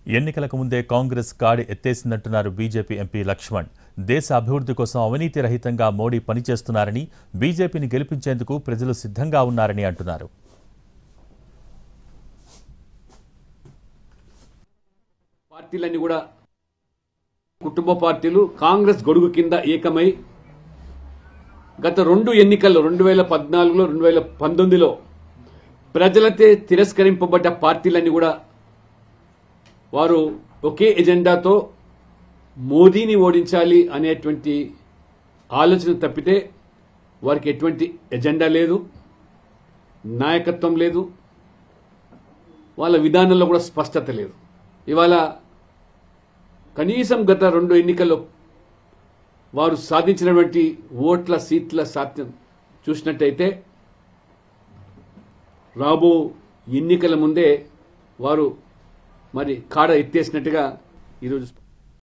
ఎన్నికలకు ముందే కాంగ్రెస్ కాడి ఎత్తేసిందంటున్నారు బీజేపీ ఎంపీ లక్ష్మణ్. దేశ అభివృద్ధి కోసం అవినీతి రహితంగా మోడీ పనిచేస్తున్నారని, బీజేపీని గెలిపించేందుకు ప్రజలు సిద్ధంగా ఉన్నారని అంటున్నారు. పార్టీలన్నీ కూడా కుటుంబ పార్టీలు కాంగ్రెస్ గొడుగు కింద ఏకమై గత 2 ఎన్నికల్లో 2014లో 2019లో ప్రజలతో తిరస్కరింపబడ్డ పార్టీలన్నీ కూడా వారు ఒకే ఎజెండాతో మోదీని ఓడించాలి అనేటువంటి ఆలోచన తప్పితే వారికి ఎటువంటి ఎజెండా లేదు, నాయకత్వం లేదు, వాళ్ళ విధానంలో కూడా స్పష్టత లేదు. ఇవాళ కనీసం గత 2 ఎన్నికల్లో వారు సాధించినటువంటి ఓట్ల సీట్ల శాతం చూసినట్టయితే రాబో ఎన్నికల ముందే వారు మరి కాడ ఎత్తేసినట్టుగా ఈరోజు